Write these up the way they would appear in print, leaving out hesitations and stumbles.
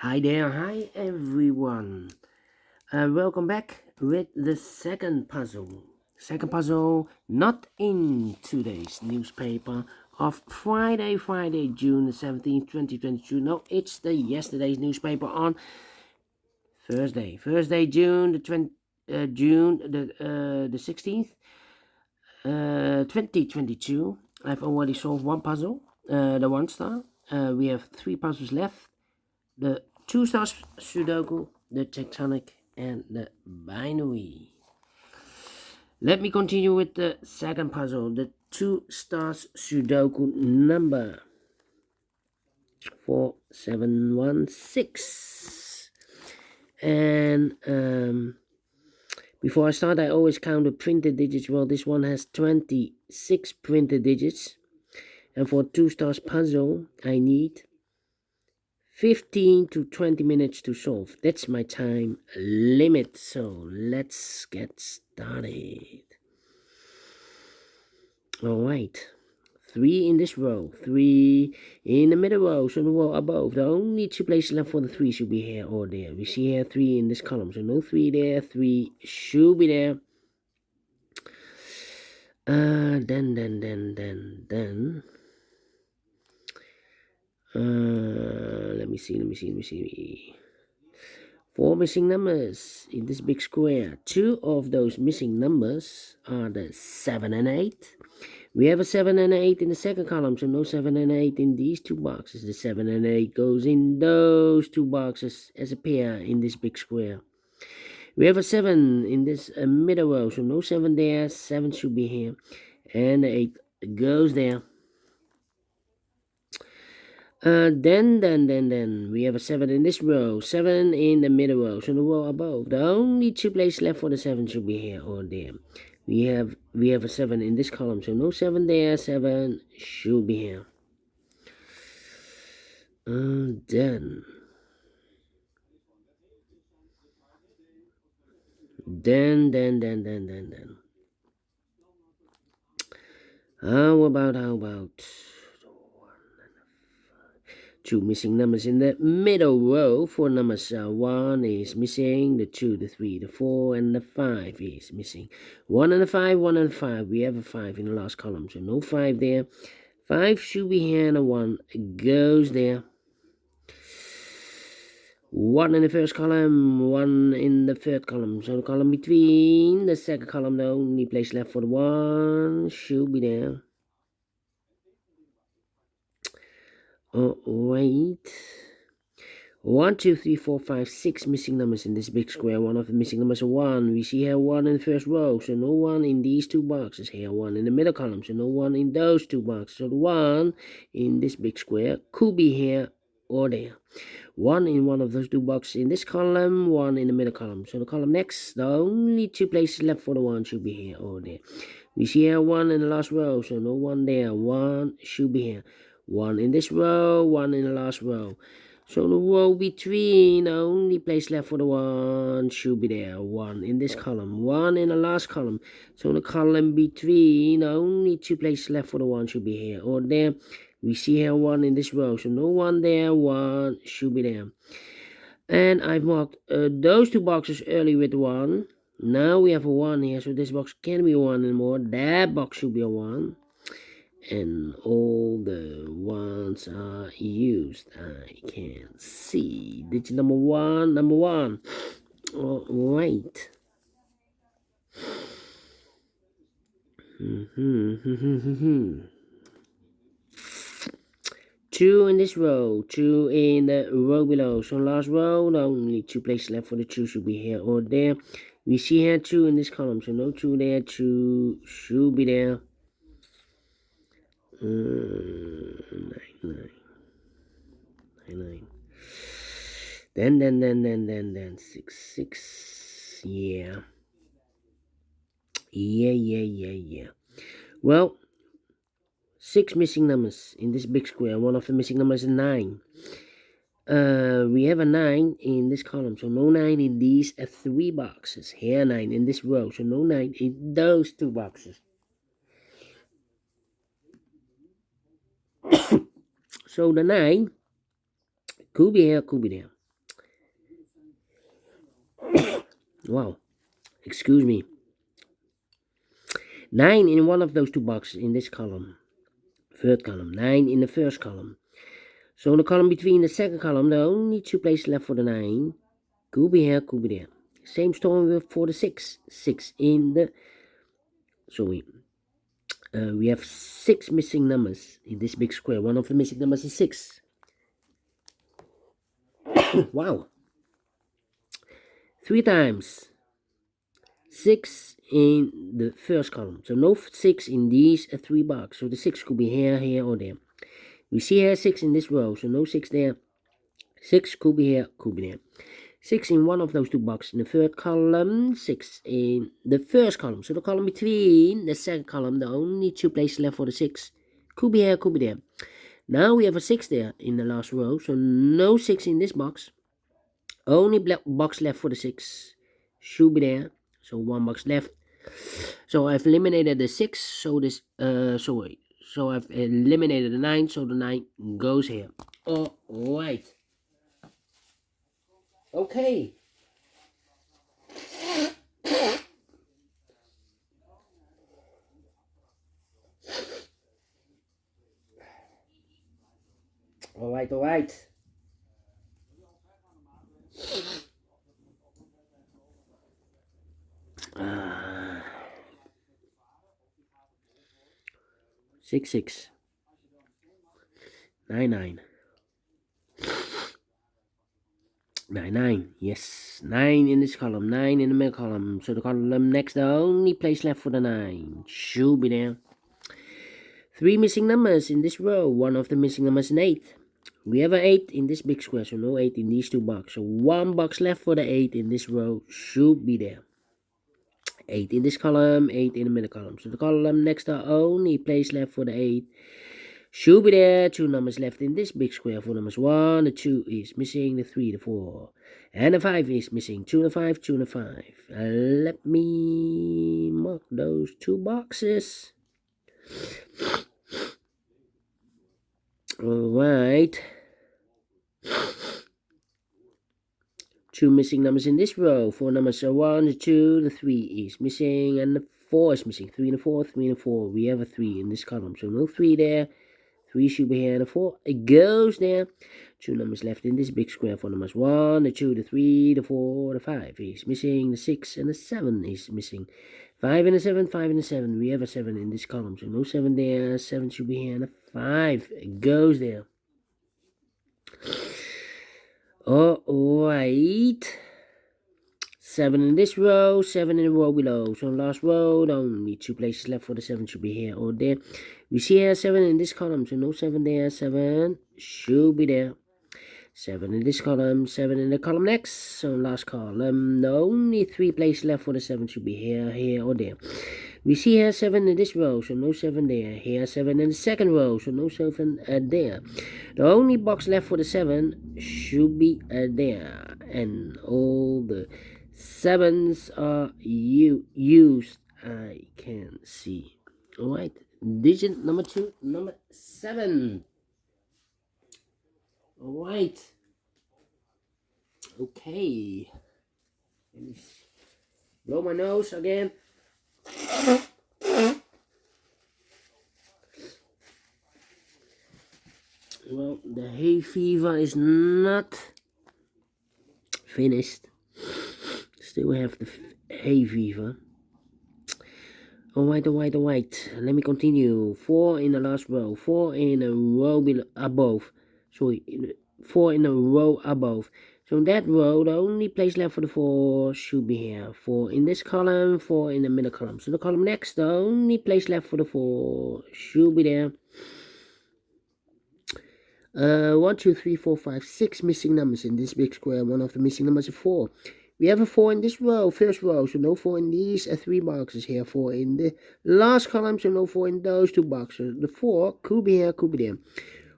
Hi there, hi everyone. Welcome back with the second puzzle. Second puzzle, not in today's newspaper of Friday, June the 17th, 2022. No, it's the yesterday's newspaper on Thursday, June the 16th, 2022. I've already solved one puzzle, the one star. We have three puzzles left. The Two Stars Sudoku, the tectonic, and the binary. Let me continue with the second puzzle, the Two Stars Sudoku number 4716. And before I start, I always count the printed digits. Well, this one has 26 printed digits. And for Two Stars puzzle, I need 15 to 20 minutes to solve. That's my time limit. So let's get started. All right. 3 in this row, 3 in the middle row, so the row above. The only two places left for the 3 should be here or there. We see here 3 in this column, so no 3 there, 3 should be there. Then. Let me see. 4 missing numbers in this big square. 2 of those missing numbers are the 7 and 8. We have a 7 and 8 in the second column, so no 7 and 8 in these two boxes. The 7 and 8 goes in those two boxes as a pair in this big square. We have a 7 in this middle row, so no 7 there. 7 should be here. And the 8 goes there. Then we have a 7 in this row, 7 in the middle row, so the row above. The only two places left for the 7 should be here or there. We have a 7 in this column, so no 7 there, 7 should be here. Then how about 2 missing numbers in the middle row. 4 numbers, 1 is missing, the 2, the 3, the 4, and the 5 is missing. 1 and the 5, 1 and 5. We have a 5 in the last column, so no 5 there. 5 should be here, and a 1 goes there. 1 in the first column, 1 in the third column. So the column between the second column, the only place left for the 1 should be there. Oh, wait. 1, 2, 3, 4, 5, 6 missing numbers in this big square. One of the missing numbers is 1. We see here 1 in the first row, so no 1 in these two boxes. Here 1 in the middle column, so no 1 in those two boxes. So the 1 in this big square could be here or there. 1 in one of those two boxes in this column, 1 in the middle column. So the column next, the only two places left for the 1 should be here or there. We see here 1 in the last row, so no 1 there. 1 should be here. 1 in this row, 1 in the last row. So the row between, the only place left for the 1 should be there. 1 in this column, 1 in the last column. So the column between, the only two places left for the 1 should be here or there. We see here 1 in this row, so no 1 there, 1 should be there. And I've marked those two boxes early with 1. Now we have a 1 here, so this box can't be a 1 anymore. That box should be a 1. And all the 1s are used. I can see. Digit number 1. All right. 2 in this row, 2 in the row below. So last row, the only 2 places left for the 2 should be here or there. We see here 2 in this column, so no 2 there, 2 should be there. 9. Then 6. Yeah. Well, 6 missing numbers in this big square. One of the missing numbers is 9. We have a 9 in this column, so no 9 in these 3 boxes. Here 9 in this row, so no 9 in those 2 boxes. So the 9 could be here, could be there. Wow, excuse me. 9 in one of those two boxes in this column. Third column. 9 in the first column. So in the column between the second column, there are only 2 places left for the 9. Could be here, could be there. Same story for the 6. 6 in the... Sorry. We have 6 missing numbers in this big square. One of the missing numbers is 6. Wow. 3 times 6 in the first column. So no 6 in these 3 boxes. So the 6 could be here, here, or there. We see here 6 in this row, so no 6 there. 6 could be here, could be there. 6 in one of those two boxes in the third column, 6 in the first column. So the column between the second column, the only 2 places left for the 6. Could be here, could be there. Now we have a 6 there in the last row, so no 6 in this box. Only box left for the 6. Should be there. So 1 box left. So I've eliminated the 6, so this, so I've eliminated the 9, so the 9 goes here. Alright. Okay. Alright. 6, 6. 9, 9. 9, 9. Yes. 9 in this column. 9 in the middle column. So the column next, the only place left for the 9. Should be there. 3 missing numbers in this row. One of the missing numbers is an 8. We have an 8 in this big square, so no 8 in these two boxes. So 1 box left for the 8 in this row. Should be there. 8 in this column, 8 in the middle column. So the column next, the only place left for the 8. Should be there. 2 numbers left in this big square. 4 numbers. 1, the 2 is missing, the 3, the 4. And the 5 is missing. 2 and the 5, 2 and the 5. Let me mark those 2 boxes. Alright. 2 missing numbers in this row. 4 numbers are 1, the 2, the 3 is missing, and the 4 is missing. 3 and the 4, 3 and the 4. We have a 3 in this column, so no 3 there. 3 should be here, and the 4, it goes there. 2 numbers left in this big square. 4 numbers 1, the 2, the 3, the 4, the 5 is missing. The 6 and the 7 is missing. 5 and the 7, 5 and the 7. We have a 7 in this column, so no 7 there. 7 should be here, and the 5, it goes there. Alright. 7 in this row, 7 in the row below. So last row, only 2 places left for the 7 should be here or there. We see here 7 in this column, so no 7 there. 7 should be there. 7 in this column, 7 in the column next. So last column, only 3 places left for the 7 should be here, here or there. We see here 7 in this row, so no 7 there. Here 7 in the second row, so no 7 there. The only box left for the 7 should be there. And all the 7s are used, I can see. Alright, digit number 2, number 7. Alright. Okay. Let me blow my nose again. Well, the hay fever is not finished. Still have the hay fever. Alright. Let me continue. 4 in the last row. 4 in a row above. Sorry, 4 in a row above. So in that row, the only place left for the 4 should be here. 4 in this column, 4 in the middle column. So the column next, the only place left for the 4 should be there. 1, 2, 3, 4, 5, 6 missing numbers in this big square. One of the missing numbers is 4. We have a 4 in this row, first row, so no 4 in these 3 boxes here. 4 in the last column, so no 4 in those 2 boxes. The 4 could be here, could be there.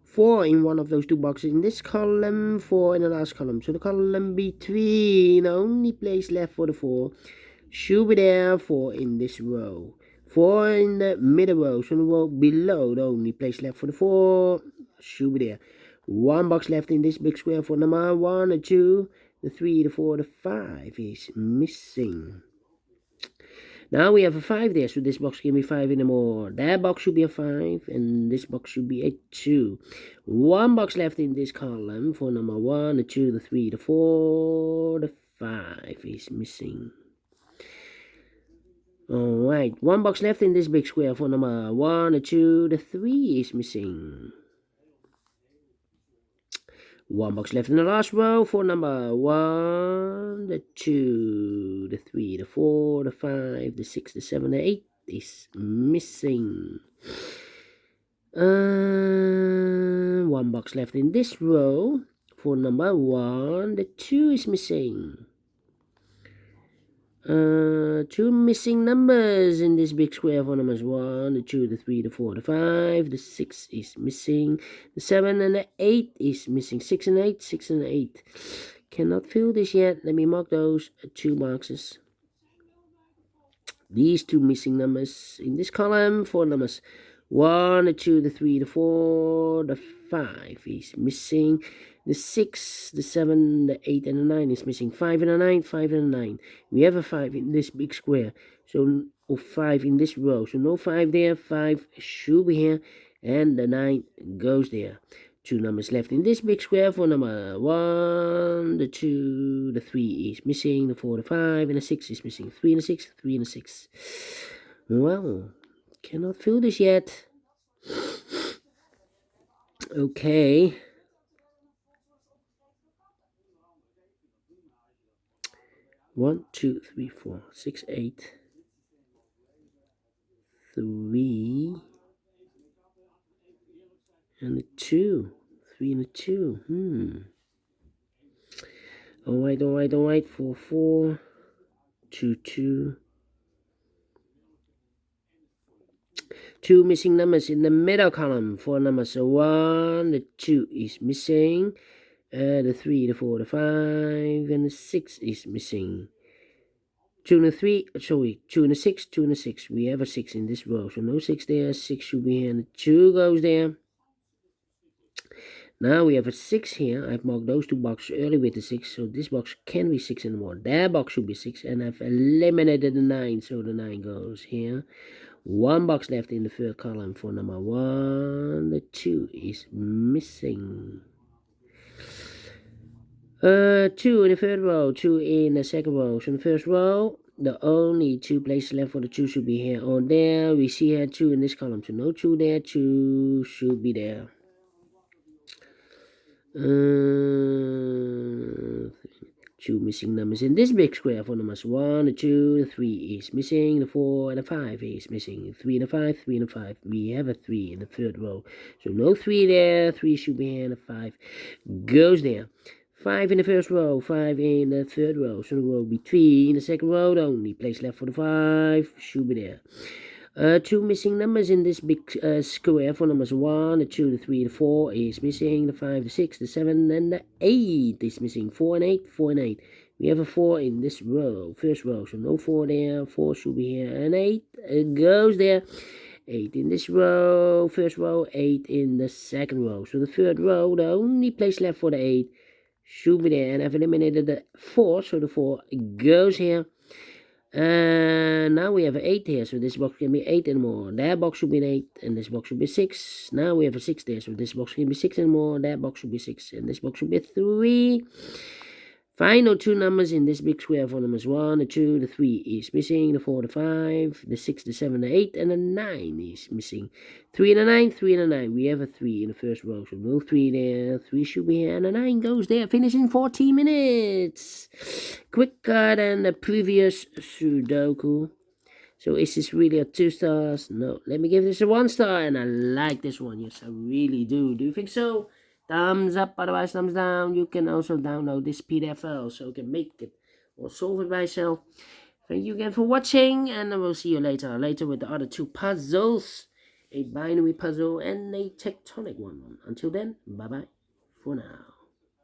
4 in one of those 2 boxes in this column, 4 in the last column. So the column between, the only place left for the 4 should be there. 4 in this row. 4 in the middle row, so the row below, the only place left for the 4 should be there. 1 box left in this big square for number 1 and 2. the 3, the 4, the 5 is missing. Now we have a 5 there, so this box give me 5 anymore. That box should be a 5, and this box should be a 2. One box left in this column for number 1, the 2, the 3, the 4, the 5 is missing. Alright, one box left in this big square for number 1, the 2, the 3 is missing. One box left in the last row for number 1, the 2, the 3, the 4, the 5, the 6, the 7, the 8 is missing. One box left in this row for number 1, the 2 is missing. Two missing numbers in this big square for numbers 1, the 2, the 3, the 4, the 5, the 6 is missing, the 7 and the 8 is missing. 6 and 8, 6 and 8. Cannot fill this yet. Let me mark those 2 boxes. These 2 missing numbers in this column for numbers 1, the 2, the 3, the 4, the 5 is missing. The 6, the 7, the 8, and the 9 is missing. 5 and a 9, 5 and a 9. We have a 5 in this big square. So, or 5 in this row. So no 5 there. 5 should be here. And the 9 goes there. 2 numbers left in this big square for number 1, the 2, the 3 is missing. The 4, the 5, and the 6 is missing. 3 and a 6, 3 and a 6. Well, cannot fill this yet. Okay. 1, 2, 3, 4, 6, 8, 3, and a 2. 3 and a 2. Alright. 4, 4, 2, 2. 2 missing numbers in the middle column for numbers 1, the 2 is missing. The 3, the 4, the 5, and the 6 is missing. 2 and a 3, 2 and a 6, 2 and a 6. We have a 6 in this row, so no 6 there. 6 should be here, and the 2 goes there. Now we have a 6 here. I've marked those 2 boxes early with the 6, so this box can be 6 and 1. That box should be 6, and I've eliminated the 9, so the 9 goes here. One box left in the third column for number 1. The 2 is missing. 2 in the third row, 2 in the second row. So in the first row, the only 2 places left for the 2 should be here or there. We see here 2 in this column, so no 2 there. 2 should be there. 2 missing numbers in this big square for numbers 1, the 2, the 3 is missing, the 4 and the 5 is missing. 3 and a 5, 3 and a 5. We have a 3 in the third row, so no 3 there. 3 should be here, and a 5 goes there. 5 in the first row, 5 in the third row, so the row will be 3 in the second row. The only place left for the 5 should be there. 2 missing numbers in this big square for numbers 1, the 2, the 3, the 4 is missing. The 5, the 6, the 7, and the 8 is missing. 4 and 8, 4 and 8. We have a 4 in this row, first row, so no 4 there. 4 should be here, and 8 goes there. 8 in this row, first row, 8 in the second row. So the third row, the only place left for the 8 should be there, and I've eliminated the 4, so the 4 goes here. And now we have an 8 here, so this box can be 8 and more. That box should be an 8, and this box should be 6. Now we have a 6 there, so this box can be 6 and more. That box should be 6, and this box should be 3. Final 2 numbers in this big square for numbers 1, the 2, the 3 is missing. The 4, the 5, the 6, the 7, the 8, and the 9 is missing. 3 and a 9, 3 and a 9. We have a 3 in the first row, so no 3 there. 3 should be here, and the 9 goes there. Finish in 14 minutes. Quicker than the previous Sudoku. So is this really a 2 stars? No. Let me give this a 1 star, and I like this one. Yes, I really do. Do you think so? Thumbs up, otherwise thumbs down. You can also download this PDF file so you can make it or solve it by yourself. Thank you again for watching, and I will see you later with the other 2 puzzles. A binary puzzle and a tectonic one. Until then, bye-bye for now.